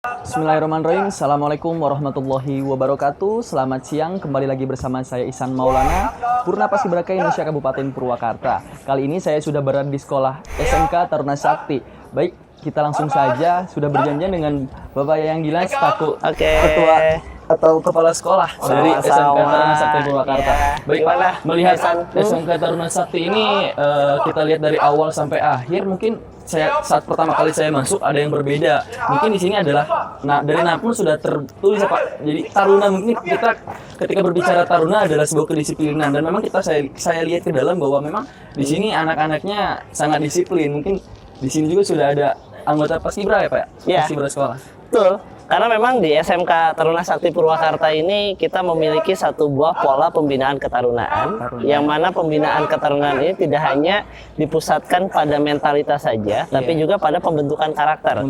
Bismillahirrahmanirrahim. Assalamualaikum warahmatullahi wabarakatuh. Selamat siang, kembali lagi bersama saya Ihsan Maulana, Purna Paskibraka Indonesia Kabupaten Purwakarta. Kali ini saya sudah berada di sekolah SMK Taruna Sakti. Baik, kita langsung saja sudah berjanjian dengan Bapak Yang Gilang selaku Ketua atau Kepala Sekolah dari SMK Taruna Sakti Purwakarta. Baik, melihat SMK Taruna Sakti ini kita lihat dari awal sampai akhir, mungkin saat pertama kali saya masuk ada yang berbeda. Mungkin di sini adalah dari nama pun sudah tertulis ya, Pak. Jadi Taruna, mungkin kita ketika berbicara Taruna adalah sebuah kedisiplinan, dan memang saya lihat ke dalam bahwa memang di sini anak-anaknya sangat disiplin. Mungkin di sini juga sudah ada anggota Paskibra ya, Pak? Ya. Paskibra sekolah. Betul. Karena memang di SMK Taruna Sakti Purwakarta ini kita memiliki satu buah pola pembinaan ketarunaan, yang mana pembinaan ketarunaan ini tidak hanya dipusatkan pada mentalitas saja, tapi juga pada pembentukan karakter.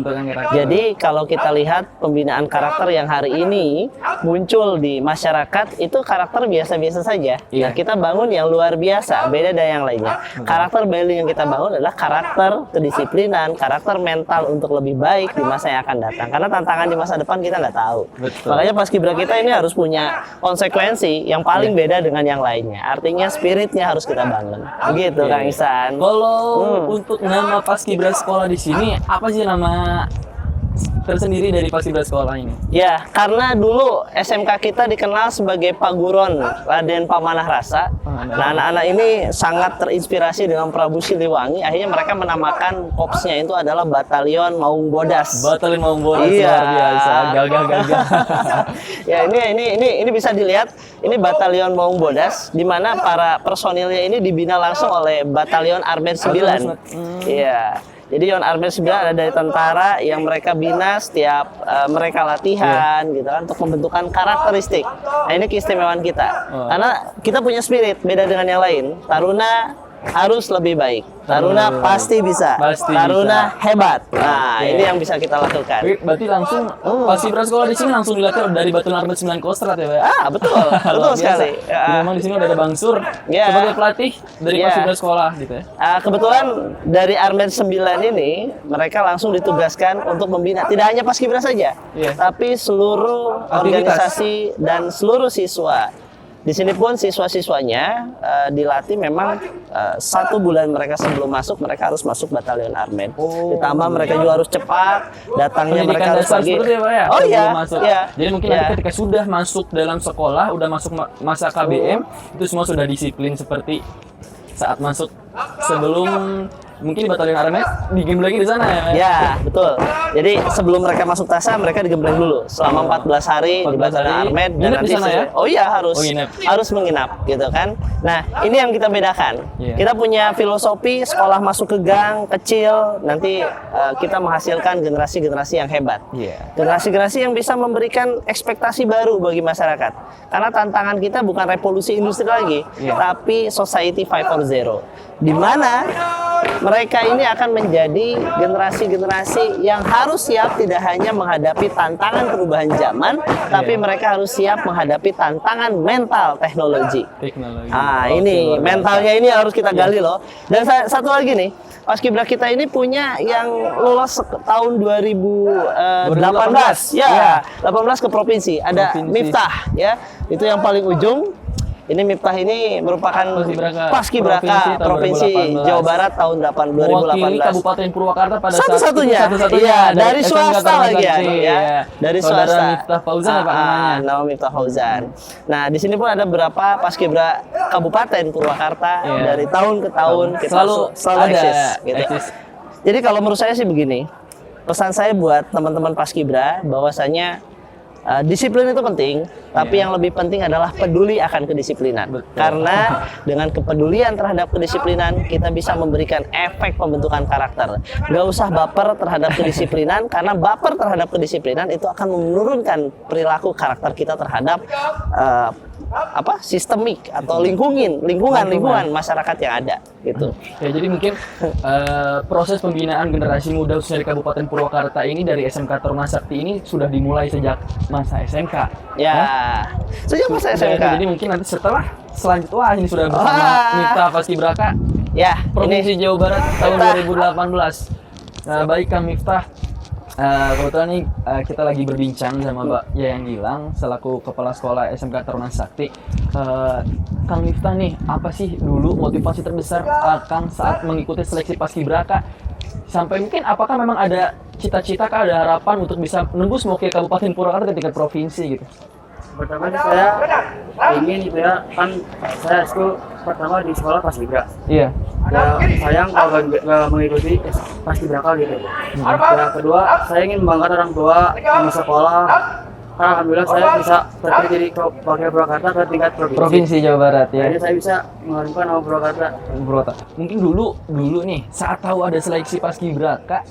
Jadi kalau kita lihat pembinaan karakter yang hari ini muncul di masyarakat, itu karakter biasa-biasa saja. Nah, kita bangun yang luar biasa, beda dari yang lainnya. Karakter building yang kita bangun adalah karakter kedisiplinan, karakter mental untuk lebih baik di masa yang akan datang. Karena tantangan di masa depan kita nggak tahu. Betul. Makanya Paskibra kita ini harus punya konsekuensi yang paling beda dengan yang lainnya. Artinya spiritnya harus kita bangun. Begitu, Kang Ihsan. Kalau untuk nama Paskibra sekolah di sini, apa sih nama tersendiri dari Paskibra sekolah ini? Ya, karena dulu SMK kita dikenal sebagai Paguron Raden Pamanah Rasa. Nah, anak-anak ini sangat terinspirasi dengan Prabu Siliwangi. Akhirnya mereka menamakan korpsnya itu adalah Batalion Maung Bodas. Batalion Maung Bodas, iya. Luar biasa, gagah-gagah. Ya, ini bisa dilihat. Ini Batalion Maung Bodas, di mana para personilnya ini dibina langsung oleh Batalion Armet 9. Iya. Jadi Yon Armet 9 ada dari tentara yang mereka bina setiap mereka latihan gitu kan, untuk pembentukan karakteristik. Nah, ini keistimewaan kita. Karena kita punya spirit beda dengan yang lain. Taruna harus lebih baik. Taruna pasti bisa. Taruna hebat. Nah, ini yang bisa kita lakukan. Berarti langsung Paskibra sekolah di sini langsung dilatih dari Batalion Armet 9 Kostrad ya, Pak? Ah, betul. Betul sekali. Memang di sini udah ada Bang Sur sebagai pelatih dari Paskibra sekolah gitu ya. Kebetulan dari Armet 9 ini mereka langsung ditugaskan untuk membina tidak hanya Paskibra saja, tapi seluruh organisasi dan seluruh siswa. Di sini pun siswa-siswanya dilatih memang 1 bulan mereka sebelum masuk, mereka harus masuk Batalion Armet. Ditambah mereka juga harus cepat, datangnya mereka harus pagi. Ya, oh iya, iya. Jadi mungkin nanti ketika sudah masuk dalam sekolah, udah masuk masa KBM, itu semua sudah disiplin seperti saat masuk sebelum mungkin Batalion Armet digemblengin di sana ya? Ya, betul. Jadi sebelum mereka masuk TASA, mereka digembleng dulu selama 14 hari di Batalion Armet, dan nanti sana ya? Oh iya, harus menginap gitu kan. Nah, ini yang kita bedakan. Kita punya filosofi sekolah masuk ke gang kecil, nanti kita menghasilkan generasi-generasi yang hebat. Generasi-generasi yang bisa memberikan ekspektasi baru bagi masyarakat. Karena tantangan kita bukan revolusi industri lagi, tapi society 5.0, di mana mereka ini akan menjadi generasi-generasi yang harus siap tidak hanya menghadapi tantangan perubahan zaman, tapi mereka harus siap menghadapi tantangan mental teknologi. Ah, ini mentalnya ini harus kita gali loh. Dan satu lagi nih, Paskibra kita ini punya yang lolos tahun 2018. Ya, 18 ke provinsi. Ada Miftah ya. Itu yang paling ujung. Ini Miftah ini merupakan Paskibraka Provinsi Jawa Barat tahun 2018. Mewakili Kabupaten Purwakarta pada satu-satunya. Iya, dari swasta lagi ya. Dari swasta. Miftah Fauzan apa namanya? Nama Miftah Fauzan. Nah, di sini pun ada beberapa Paskibra Kabupaten Purwakarta dari tahun ke tahun kita selalu eksis gitu. Jadi kalau menurut saya sih begini. Pesan saya buat teman-teman Paskibra bahwasanya disiplin itu penting, tapi yang lebih penting adalah peduli akan kedisiplinan. Karena dengan kepedulian terhadap kedisiplinan, kita bisa memberikan efek pembentukan karakter. Gak usah baper terhadap kedisiplinan, karena baper terhadap kedisiplinan itu akan menurunkan perilaku karakter kita terhadap sistemik atau lingkungan masyarakat yang ada gitu. Ya, jadi mungkin proses pembinaan generasi muda khususnya di Kabupaten Purwakarta ini dari SMK Taruna Sakti ini sudah dimulai sejak masa SMK. Ya, sejak masa SMK. Jadi mungkin nanti selanjutnya ini sudah bersama Miftah Paskibraka. Ya, Provinsi Jawa Barat tahun 2018. Nah, baik Kang Miftah. Kebetulan nih kita lagi berbincang sama Mbak Yayan Gilang selaku Kepala Sekolah SMK Taruna Sakti. Kang Miftah nih, apa sih dulu motivasi terbesar Kang saat mengikuti seleksi Paskibraka? Sampai mungkin apakah memang ada cita-cita, ada harapan untuk bisa menembus mewakili Kabupaten Purwakarta ke tingkat provinsi gitu? Pertama sih saya ingin gitu ya, kan saya itu pertama di sekolah Paskibra. Iya. Ya sayang kalau nggak mengikuti Paskibraka gitu. Ya kedua, saya ingin membanggakan orang tua sama sekolah. Alhamdulillah saya bisa terpilih jadi wakil Purwakarta ke tingkat Provinsi Jawa Barat ya. Jadi saya bisa mengharumkan nama Purwakarta. Mungkin dulu nih saat tahu ada seleksi Paskibraka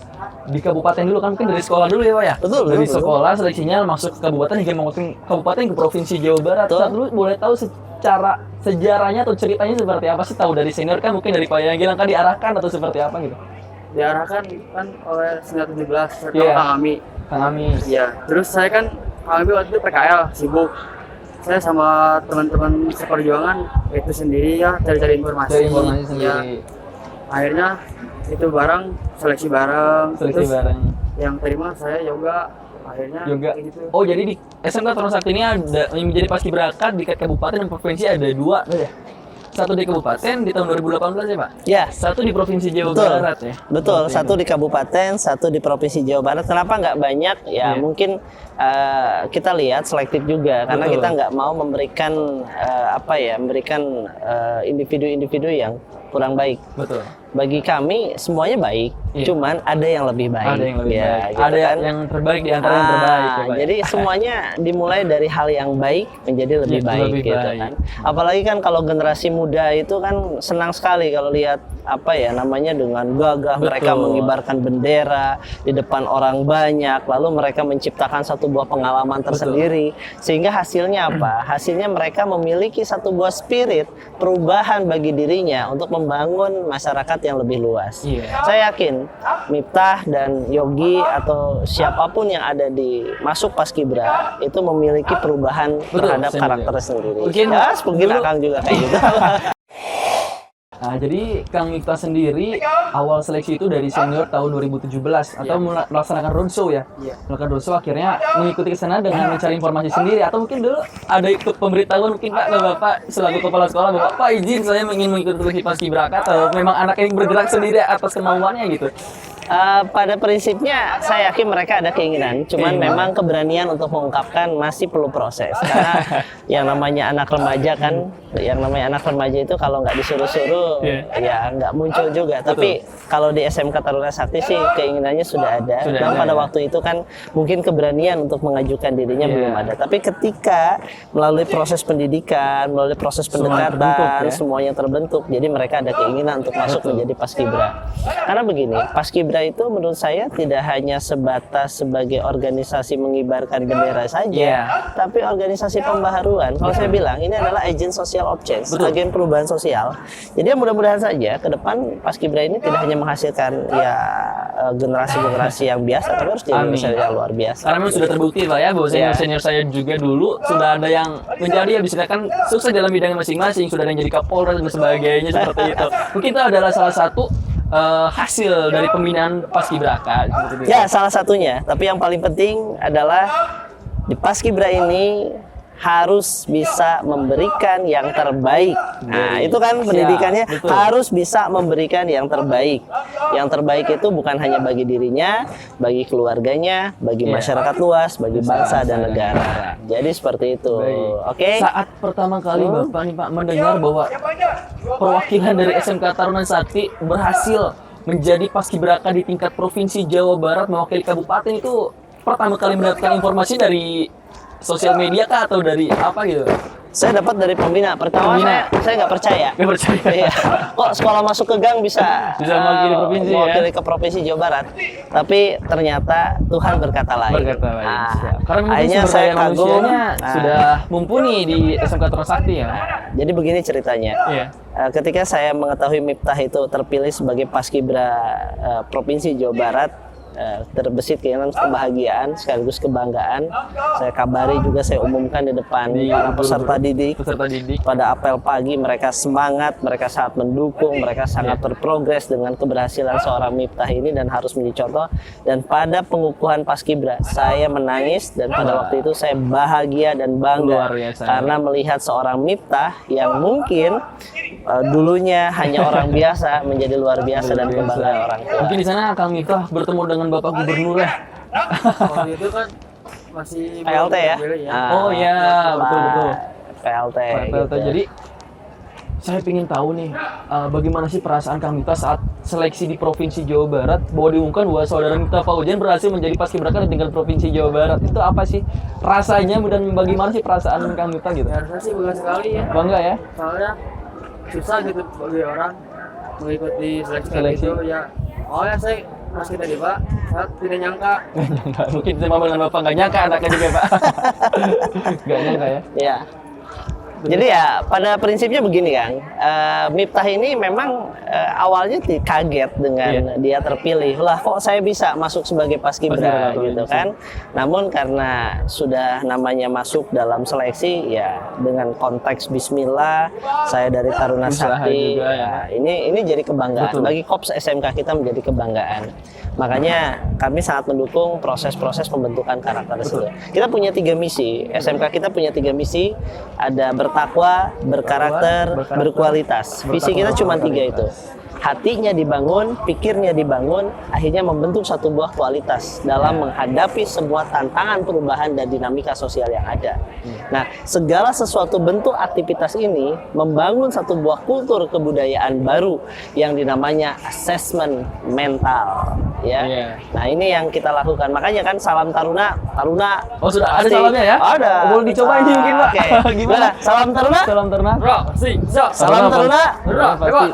di kabupaten dulu kan mungkin dari sekolah dulu ya Pak ya. Betul, Dari betul. sekolah seleksinya masuk ke kabupaten hingga mewakili kabupaten ke provinsi Jawa Barat. Betul. Saat dulu boleh tahu secara sejarahnya atau ceritanya seperti apa sih? Tahu dari senior kan mungkin dari Pak Yayan Gilang kan diarahkan atau seperti apa gitu? Diarahkan kan oleh Senior 17 serta Iya. Kang Ami. Kang Ami. Iya. Terus saya kan Kang Ami waktu itu PKL sibuk. Saya sama teman-teman seperjuangan itu sendiri ya cari-cari informasi. Dari informasi Ya, sendiri. akhirnya itu bareng seleksi bareng. Seleksi Terus bareng. yang terima saya yoga akhirnya Juga. kayak gitu. Oh jadi di SMK Taruna Sakti ini ada yang menjadi Paskibraka di kabupaten dan provinsi ada dua ya? Satu di kabupaten di tahun 2018 ya Pak? Ya, Satu di provinsi Jawa betul. Barat ya? Betul, Seperti satu itu. di kabupaten, satu di provinsi Jawa Barat. Kenapa nggak banyak? Ya Iya. mungkin kita lihat selektif juga karena Betul. kita nggak mau memberikan memberikan individu-individu yang kurang baik. Betul. Bagi kami semuanya baik, Iya. cuman ada yang lebih baik. Ada yang lebih Ya, baik. gitu Ada kan. yang terbaik di antara yang terbaik ya, Pak. Jadi semuanya dimulai dari hal yang baik menjadi lebih Iya, baik lebih gitu baik. kan. Apalagi kan kalau generasi muda itu kan senang sekali kalau lihat dengan gagah mereka Betul. mengibarkan bendera di depan orang banyak, lalu mereka menciptakan satu buah pengalaman tersendiri sehingga hasilnya apa? Hasilnya mereka memiliki satu buah spirit perubahan bagi dirinya untuk membangun masyarakat yang lebih luas. Iya. Saya yakin Miftah dan Yogi atau siapapun yang ada di masuk Paskibra itu memiliki perubahan terhadap sendiri. karakter sendiri. Mungkin Mungkin dulu- Akang juga kayak gitu. Nah, jadi Kang Miftah sendiri awal seleksi itu dari senior tahun 2017 atau melaksanakan roadshow ya. Iya. Melakukan roadshow akhirnya mengikuti ke sana dengan mencari informasi sendiri atau mungkin dulu ada ikut pemberitahuan mungkin Pak ke Bapak selaku kepala sekolah bahwa Pak izin saya ingin mengikuti seleksi Paskibraka atau memang anak yang bergerak sendiri atas kemauannya gitu. Pada prinsipnya saya yakin mereka ada keinginan, cuman Keinginan. memang keberanian untuk mengungkapkan masih perlu proses karena yang namanya anak remaja kan, yang namanya anak remaja itu kalau nggak disuruh-suruh ya nggak muncul juga. Tapi kalau di SMK Taruna Sakti sih keinginannya sudah ada. Sudah Memang ada, pada ya. waktu itu kan mungkin keberanian untuk mengajukan dirinya Iya. belum ada. Tapi ketika melalui proses pendidikan, melalui proses Semua pendekatan, terbentuk, ya. semuanya terbentuk, jadi mereka ada keinginan untuk masuk Betul. menjadi Paskibra. Karena begini, Paskibra itu menurut saya tidak hanya sebatas sebagai organisasi mengibarkan bendera saja, Iya. tapi organisasi pembaharuan. Kalau saya bilang ini adalah agent social of change, Betul. agen perubahan sosial. Jadi ya mudah-mudahan saja ke depan Paskibra ini tidak hanya menghasilkan generasi-generasi yang biasa, tapi harus jadi Amin. generasi yang luar biasa. Karena memang sudah terbukti Pak ya bahwa Iya. senior saya juga dulu sudah ada yang menjadi ya bisa dikatakan sukses dalam bidangnya masing-masing, sudah ada yang jadi Kapolres dan sebagainya seperti itu. Mungkin itu adalah salah satu hasil dari pembinaan Paskibraka seperti itu. Ya, salah satunya. Tapi yang paling penting adalah di Paskibra ini harus bisa memberikan yang terbaik. Nah, itu kan pendidikannya betul. harus bisa memberikan yang terbaik. Yang terbaik itu bukan hanya bagi dirinya, bagi keluarganya, bagi Iya. masyarakat luas, bagi bangsa dan dan negara. Jadi seperti itu. Baik. Oke? Saat pertama kali Bapak nih Pak mendengar bahwa perwakilan dari SMK Taruna Sakti berhasil menjadi Paskibraka di tingkat provinsi Jawa Barat mewakili kabupaten itu pertama kali mendapatkan informasi dari sosial media kah atau dari apa gitu? Saya dapat dari pembina. Pertama Pembina. saya nggak percaya. Gak percaya. Iya. Kok sekolah masuk ke gang bisa Mewakili provinsi ya? mewakili ke provinsi Jawa Barat. Tapi ternyata Tuhan berkata lain. Berkata lain. Nah, Siap. Karena mungkin akhirnya sumber saya daya kagum. manusianya Nah, sudah mumpuni di SMK Taruna Sakti ya. Jadi begini ceritanya. Iya. Ketika saya mengetahui Miftah itu terpilih sebagai Paskibra Provinsi Jawa Barat, terbesit keinginan kebahagiaan sekaligus kebanggaan. Saya kabari juga, saya umumkan di depan para peserta didik. Pada apel pagi mereka semangat, mereka sangat mendukung, mereka sangat berprogres dengan keberhasilan seorang Miftah ini dan harus menjadi contoh. Dan pada pengukuhan Paskibra saya menangis dan pada waktu itu saya bahagia dan bangga karena melihat seorang Miftah yang mungkin dulunya hanya orang biasa menjadi luar biasa dan kebanggaan orang tua. Mungkin di sana Kang Miftah bertemu dengan Bapak Gubernur ya. Waktu itu kan masih PLT ya? Oh iya, betul. PLT. Gitu. Jadi saya ingin tahu nih, bagaimana sih perasaan Kang Miftah saat seleksi di Provinsi Jawa Barat bahwa diumumkan bahwa saudara Miftah Fauzan berhasil menjadi Paskibraka di tingkat Provinsi Jawa Barat. Itu apa sih rasanya dan bagaimana sih perasaan Kang Miftah gitu? Ya, saya sih bangga sekali ya. Bangga ya? Soalnya susah gitu bagi orang mengikuti seleksi Seleksi. itu ya. Oh ya, saya pas kita di Pak, saya tidak nyangka. Mungkin sama dengan Bapak nggak nyangka anaknya juga Pak. Nggak nyangka ya? Ya. Jadi ya pada prinsipnya begini Kang, Miftah ini memang awalnya kaget dengan dia terpilih. Lah kok saya bisa masuk sebagai Paskibra gitu kan. Namun karena sudah namanya masuk dalam seleksi ya dengan konteks Bismillah, saya dari Taruna Sakti. Juga, ya. Ini jadi kebanggaan. Betul. Bagi Kops SMK kita menjadi kebanggaan. Makanya kami sangat mendukung proses-proses pembentukan karakter tersebut. Kita punya 3 misi, SMK kita punya 3 misi, ada bertakwa, berkarakter, berkualitas. Visi kita cuma 3 itu. Hatinya dibangun, pikirnya dibangun, akhirnya membentuk satu buah kualitas dalam menghadapi semua tantangan perubahan dan dinamika sosial yang ada. Nah, segala sesuatu bentuk aktivitas ini membangun satu buah kultur kebudayaan baru yang dinamanya asesmen mental. Ya. Nah, ini yang kita lakukan. Makanya kan salam Taruna. Oh, sudah ada pasti salamnya ya? Ada. Boleh dicoba ini mungkin Pak. Oke. Gimana? Salam Taruna. Salam Taruna. Salam Taruna. Pasti.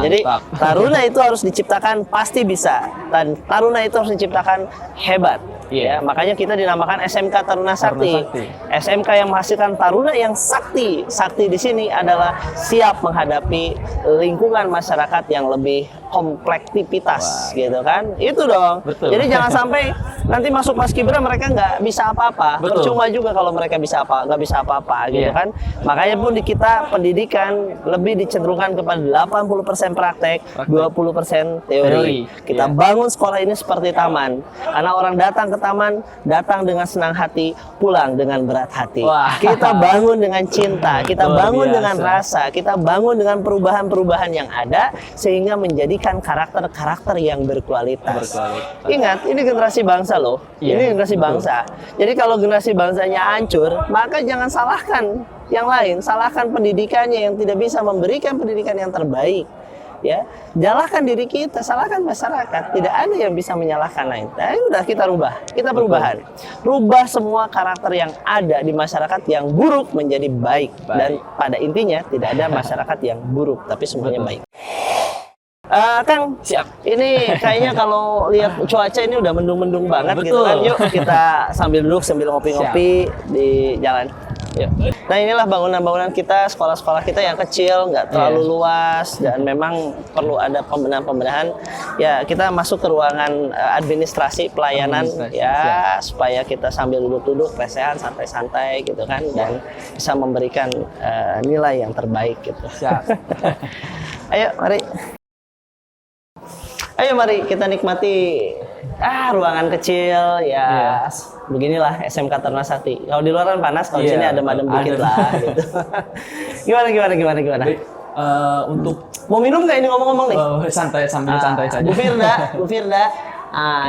Jadi Taruna itu harus diciptakan pasti bisa, dan Taruna itu harus diciptakan hebat. Ya, makanya kita dinamakan SMK Taruna Sakti. SMK yang menghasilkan Taruna yang sakti. Sakti di sini adalah siap menghadapi lingkungan masyarakat yang lebih komplektivitas, gitu kan? Itu dong. Betul. Jadi jangan sampai nanti masuk Paskibra mereka nggak bisa apa-apa. Percuma juga kalau mereka nggak bisa apa-apa, gitu kan? Makanya pun di kita pendidikan lebih dicenderungkan kepada 80% praktek, 20% teori. Kita bangun sekolah ini seperti taman. Karena orang datang ke taman, datang dengan senang hati, pulang dengan berat hati. Kita bangun dengan cinta, kita bangun dengan rasa, kita bangun dengan perubahan-perubahan yang ada sehingga menjadikan karakter-karakter yang berkualitas. Ingat, ini generasi bangsa loh. Ini generasi bangsa. Jadi kalau generasi bangsanya hancur, maka jangan salahkan yang lain, salahkan pendidikannya yang tidak bisa memberikan pendidikan yang terbaik. Ya, salahkan diri kita, salahkan masyarakat. Tidak ada yang bisa menyalahkan lain. Nah, udah kita rubah, kita perubahan. Rubah semua karakter yang ada di masyarakat yang buruk menjadi baik. Dan pada intinya tidak ada masyarakat yang buruk, tapi semuanya baik. Kang, siap. Ini kayaknya kalau lihat cuaca ini udah mendung-mendung banget. Gitu kan. Yuk kita sambil duduk, sambil ngopi-ngopi di jalan. Yuk. Nah, inilah bangunan-bangunan kita, sekolah-sekolah kita yang kecil, nggak terlalu luas, dan memang perlu ada pembenahan-pembenahan. Ya, kita masuk ke ruangan administrasi pelayanan, supaya kita sambil duduk-duduk, lesehan, santai-santai gitu kan, dan bisa memberikan nilai yang terbaik gitu. Siap. Ayo mari kita nikmati ruangan kecil ya. Beginilah SMK Taruna Sakti. Kalau di luar kan panas, kalau di sini adem-adem dikit lah gitu. Gimana? Untuk mau minum nggak ini ngomong-ngomong nih? Santai sambil santai saja. Bu Firda.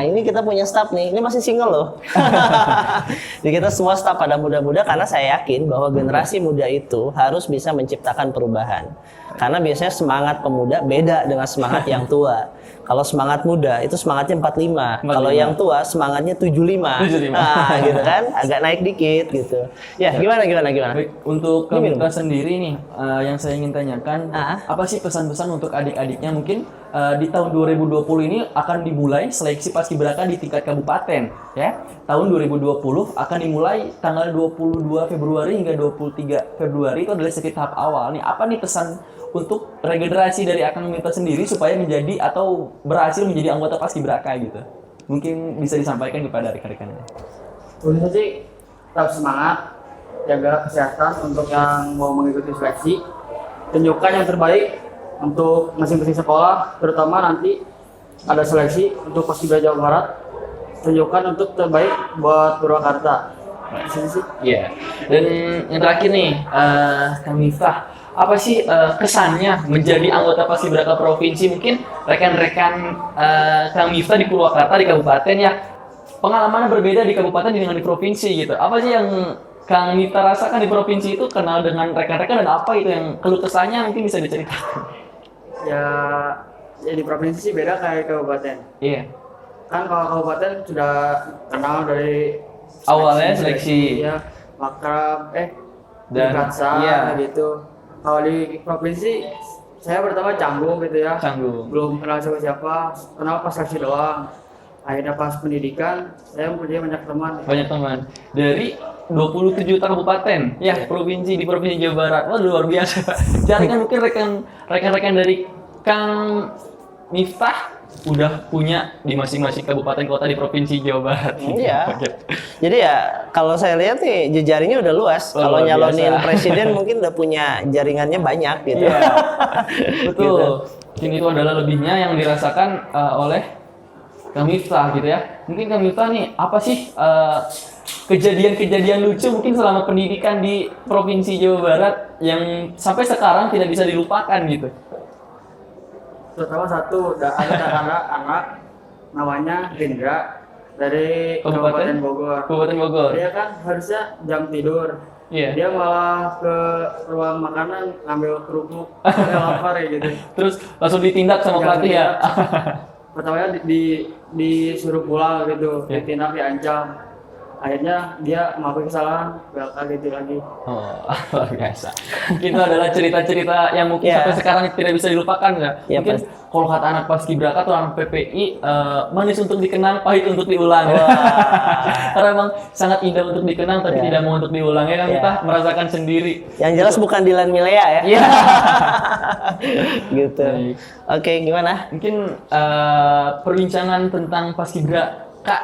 Ini kita punya staff nih. Ini masih single loh. Jadi kita semua staff pada muda-muda karena saya yakin bahwa generasi muda itu harus bisa menciptakan perubahan. Karena biasanya semangat pemuda beda dengan semangat yang tua. Kalau semangat muda itu semangatnya 45. Kalau yang tua semangatnya 75. Nah, gitu kan? Agak naik dikit gitu. Ya, gimana? Baik, untuk Kang Miftah sendiri nih, yang saya ingin tanyakan, apa sih pesan-pesan untuk adik-adiknya mungkin di tahun 2020 ini akan dimulai seleksi Paskibraka di tingkat kabupaten, ya. Tahun 2020 akan dimulai tanggal 22 Februari hingga 23 Februari, itu adalah seleksi tahap awal. Nih, apa nih pesan untuk regenerasi dari Kang Miftah sendiri supaya menjadi atau berhasil menjadi anggota Paskibraka gitu? mungkin bisa disampaikan kepada rekan-rekannya. Untuk sih tetap semangat, jaga kesehatan untuk yang mau mengikuti seleksi, tunjukkan yang terbaik untuk masing-masing sekolah, terutama nanti ada seleksi untuk Paskibra Jawa Barat, tunjukkan untuk terbaik buat Purwakarta. Di sini sih. Iya. Dan yang terakhir nih, Kang Miftah, apa sih kesannya menjadi anggota Paskibraka provinsi? Mungkin rekan-rekan Kang Miftah di Purwakarta di kabupaten ya pengalamannya berbeda di kabupaten dengan di provinsi gitu. Apa sih yang Kang Miftah rasakan di provinsi itu, kenal dengan rekan-rekan, dan apa itu yang keluh kesahnya mungkin bisa diceritakan? Ya di provinsi sih beda kayak kabupaten. Iya. Kan kalau kabupaten sudah kenal dari Awalnya seleksi. ya, makrab, Dan- Katsa, iya. gitu. Kalau di provinsi saya pertama canggung gitu ya. Canggung. Belum kenal siapa-siapa, kenal pas seleksi doang. Akhirnya pas pendidikan saya mempunyai banyak teman. Banyak teman dari 27 kabupaten ya provinsi di provinsi Jawa Barat. Wah, luar biasa. Jadi kan mungkin rekan-rekan dari Kang Miftah udah punya di masing-masing kabupaten kota di provinsi Jawa Barat. Iya. Jadi ya kalau saya lihat nih jejaringnya udah luas. Oh, Kalau luar nyalonin biasa. presiden mungkin udah punya jaringannya banyak gitu. Iya. Betul. Mungkin itu adalah lebihnya yang dirasakan oleh Kang Miftah gitu ya. Mungkin Kang Miftah nih, apa sih kejadian-kejadian lucu mungkin selama pendidikan di provinsi Jawa Barat yang sampai sekarang tidak bisa dilupakan gitu? Terutama satu, ada anak namanya Hendra dari Kabupaten? Kabupaten Bogor. Kabupaten Bogor. Dia kan harusnya jam tidur. Iya. Dia malah ke ruang makanan ngambil kerupuk, dia lapar ya gitu. Terus langsung ditindak sama pelatih ya? Pertamanya disuruh pulang gitu, Ya. ditindak, diancam. Akhirnya dia mengakui kesalahan, bakal gitu lagi. Oh, luar biasa. Itu adalah cerita-cerita yang mungkin Ya. sampai sekarang tidak bisa dilupakan nggak? Ya, Mungkin pasti. kalau kata anak Paskibraka atau anak PPI, manis untuk dikenang, pahit untuk diulang. Karena emang sangat indah untuk dikenang, tapi Ya. tidak mau untuk diulang. Ya kan, Ya. kita merasakan sendiri. Yang jelas bukan Dilan Milea ya. Iya. Gitu. Baik. Oke, gimana? Mungkin perbincangan tentang Paskibraka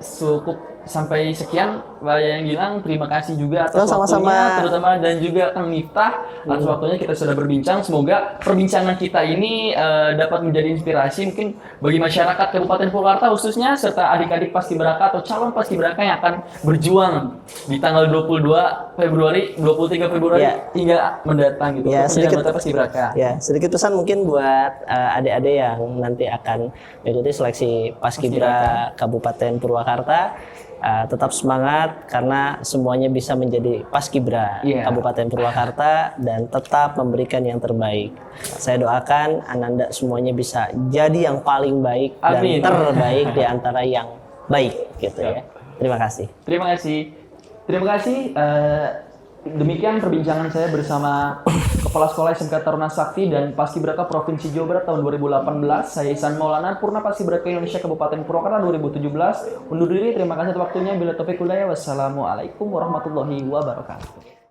cukup sampai sekian. Yang bilang terima kasih juga atas Sama-sama. waktunya, terutama dan juga Kang Miftah atas waktunya kita sudah berbincang. Semoga perbincangan kita ini dapat menjadi inspirasi mungkin bagi masyarakat Kabupaten Purwakarta khususnya, serta adik-adik Paskibraka atau calon Paskibraka yang akan berjuang di tanggal 22 Februari, 23 Februari Ya. hingga mendatang gitu. Ya, Untuk menjadi sedikit- anggota Paskibraka. Ya, sedikit pesan mungkin buat adik-adik yang nanti akan mengikuti seleksi Paskibra Kabupaten Purwakarta. Tetap semangat karena semuanya bisa menjadi Paskibra Iya. Kabupaten Purwakarta dan tetap memberikan yang terbaik. Saya doakan Ananda semuanya bisa jadi yang paling baik Amin. dan terbaik di antara yang baik gitu ya. Terima kasih. Terima kasih. Terima kasih. Demikian perbincangan saya bersama Kepala Sekolah SMK Taruna Sakti dan Paskibraka Provinsi Jawa Barat tahun 2018. Saya Ihsan Maulana, Purna Paskibraka Indonesia Kabupaten Purwakarta 2017. Undur diri, terima kasih atas waktunya. Bila taufiq hidayah, wassalamualaikum warahmatullahi wabarakatuh.